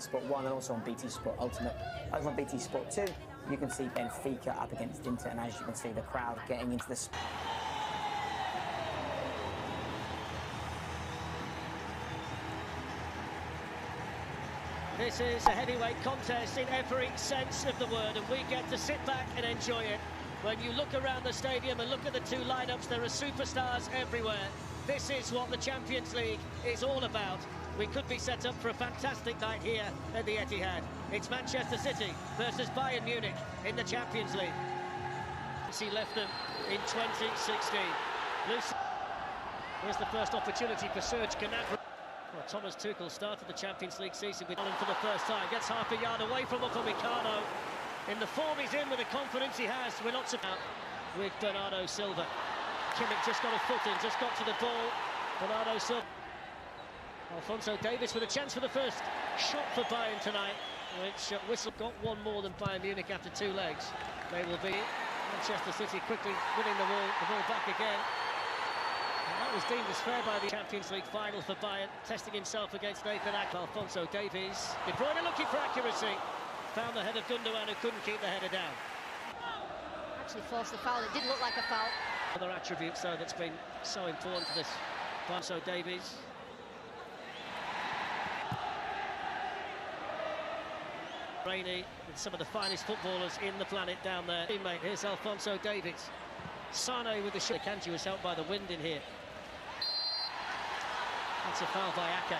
Sport 1 and also on BT Sport Ultimate. Over on BT Sport 2, you can see Benfica up against Inter, and as you can see, the crowd getting into the... This is a heavyweight contest in every sense of the word, and we get to sit back and enjoy it. When you look around the stadium and look at the two lineups, there are superstars everywhere. This is what the Champions League is all about. We could be set up for a fantastic night here at the Etihad. It's Manchester City versus Bayern Munich in the Champions League. He left them in 2016. Here's the first opportunity for Serge Gnabry. Well, Thomas Tuchel started the Champions League season with Holland for the first time. Gets half a yard away from Upamecano. In the form he's in, with the confidence he has, we're not so out with Bernardo Silva. Kimmich just got a foot in, just got to the ball. Bernardo Silva. Alphonso Davies with a chance for the first shot for Bayern tonight, which Whistle got one more than Bayern Munich after two legs. They will be Manchester City quickly winning the ball back again. And that was deemed as fair by the Champions League final for Bayern, testing himself against Nathan Ake. Alphonso Davies. De Bruyne looking for accuracy. Found the head of Gundogan, who couldn't keep the header down. Actually forced the foul. It didn't look like a foul. Other attributes, though, that's been so important for this. Alphonso Davies. Rainey with some of the finest footballers in the planet down there. Teammate, here's Alphonso Davies. Sane with the shot. Kanji was helped by the wind in here. That's a foul by Ake.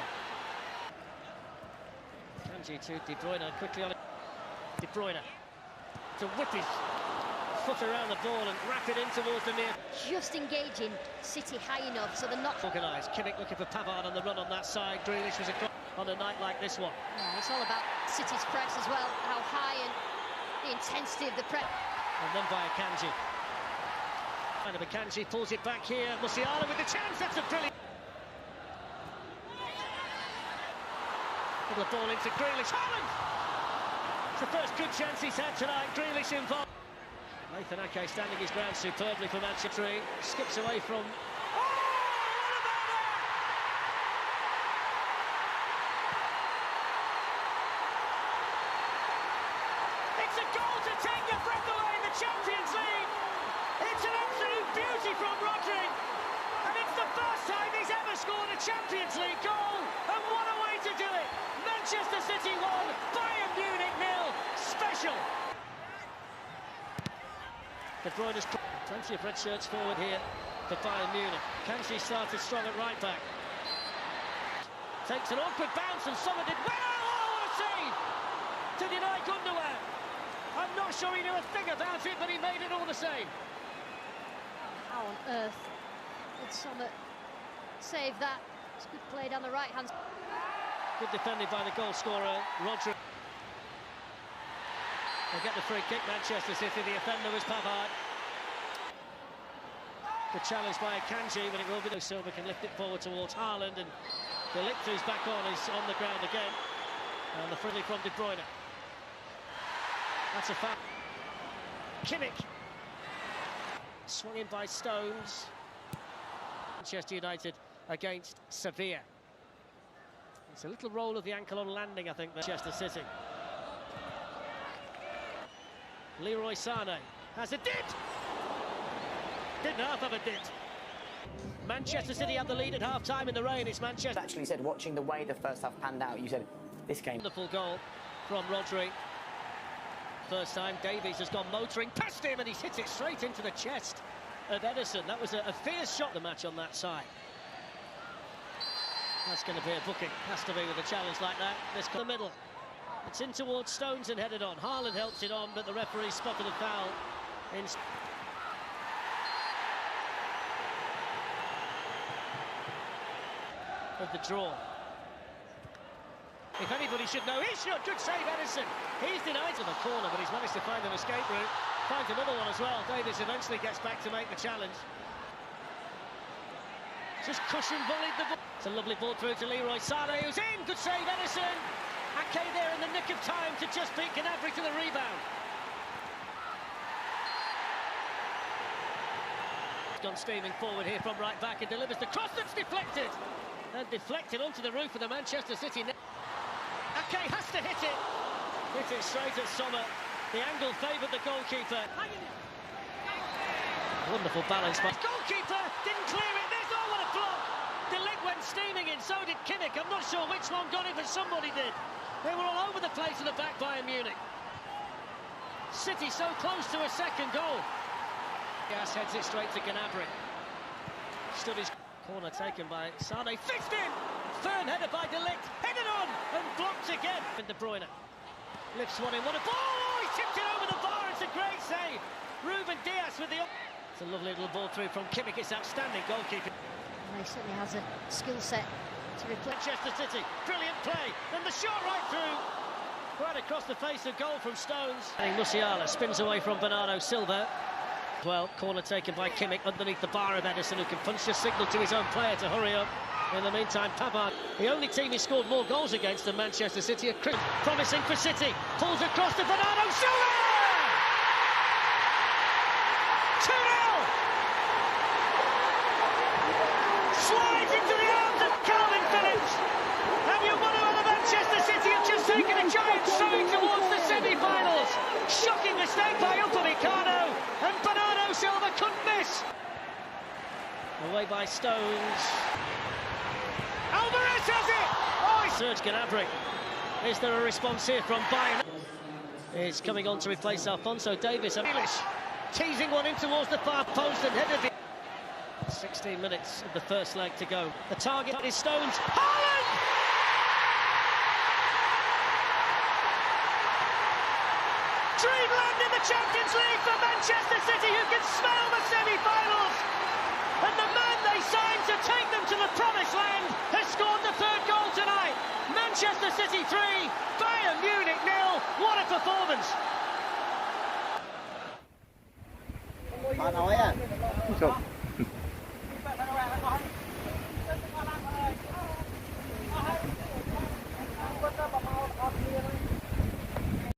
Kanji to De Bruyne, quickly on it. De Bruyne to whip his foot around the ball and wrap it in towards the near. Just engaging City high enough so they're not organised. Kimmich looking for Pavard on the run on that side. Grealish was on a night like this one. Yeah, it's all about City's press as well, how high and the intensity of the press. And then by Akanji. And Akanji pulls it back here. Musiala with the chance. That's a brilliant. The ball into Grealish. Haaland! It's the first good chance he's had tonight. Grealish involved. Nathan Ake standing his ground superbly for Manchester. Skips away from... It's a goal to take your breath away in the Champions League. It's an absolute beauty from Rodri. And it's the first time he's ever scored a Champions League goal. And what a way to do it. Manchester City 1, Bayern Munich 0. Special. De Bruyne's plenty of red shirts forward here for Bayern Munich. Kanji started strong at right back. Takes an awkward bounce and Sommer did well. Oh, what a save to deny Gundogan. I'm not sure he knew a thing about it, but he made it all the same. How on earth did Sommer save that? It's good play down the right hand. Good defending by the goal scorer, Rodri. They'll get the free kick, Manchester City. The offender was Pavard. Good challenge by Akanji, but it will be no. Silva can lift it forward towards Haaland, and De Ligt, who's back is on the ground again. And the friendly from De Bruyne. That's a foul. Kimmich. Swung in by Stones. Manchester United against Sevilla. It's a little roll of the ankle on landing, I think, Manchester City. Leroy Sane has a dip! Didn't half of a dip. Manchester City have the lead at half-time in the rain. It's Manchester. Actually said, watching the way the first half panned out, you said, this game... Wonderful goal from Rodri. First time Davies has gone motoring past him and he's hit it straight into the chest of Ederson. That was a fierce shot, the match on that side. That's going to be a booking. Has to be with a challenge like that. This the middle. It's in towards Stones and headed on. Haaland helps it on, but the referee spotted a foul. Of the draw. If anybody should know, he should. Good save, Ederson. He's denied to the corner, but he's managed to find an escape route. Finds another one as well. Davies eventually gets back to make the challenge. Just cushion volleyed the ball. It's a lovely ball through to Leroy Sane, who's in. Good save, Ederson. Ake there in the nick of time to just beat Gnabry to the rebound. He's gone steaming forward here from right back and delivers the cross that's deflected. And deflected onto the roof of the Manchester City net. Okay, has to hit it. Hit it straight at Sommer. The angle favoured the goalkeeper. Wonderful balance by goalkeeper. Didn't clear it. There's oh, what a block. De Ligt went steaming in. So did Kimmich. I'm not sure which one got it, but somebody did. They were all over the place in the back, Bayern Munich. City so close to a second goal. Gas heads it straight to Gnabry. Stood his corner taken by Sane. Fixed in. Firm header by De Ligt. Headed on and blocked again. And De Bruyne lifts one in. What a ball! Oh, he tipped it over the bar. It's a great save. Ruben Dias with the. It's a lovely little ball through from Kimmich. It's outstanding goalkeeping. And he certainly has a skill set to replace. Manchester City, brilliant play. And the shot right through. Right across the face of goal from Stones. And Musiala spins away from Bernardo Silva. Well, corner taken by Kimmich underneath the bar of Ederson, who can punch a signal to his own player to hurry up. In the meantime, Pavard, the only team he scored more goals against than Manchester City. Promising for City. Pulls across to Bernardo Silva! 2-0! Slides into the arms of Calvin Phillips. And you wonder whether Manchester City have just taken a giant swing towards the semi-finals. Shocking mistake by Upamecano, and Bernardo Silva couldn't miss. Away by Stones. Alvarez has it! Oh, Serge Gnabry. Is there a response here from Bayern? Is coming on to replace Alphonso Davies. Grealish teasing one in towards the far post and headed. 16 minutes of the first leg to go. The target is Stones. Haaland! Dreamland in the Champions League for Manchester City, who can smell the semi-finals. And the man they signed to take them to the promised land has scored the third goal tonight. Manchester City 3, Bayern Munich 0. What a performance! Bạn nói à?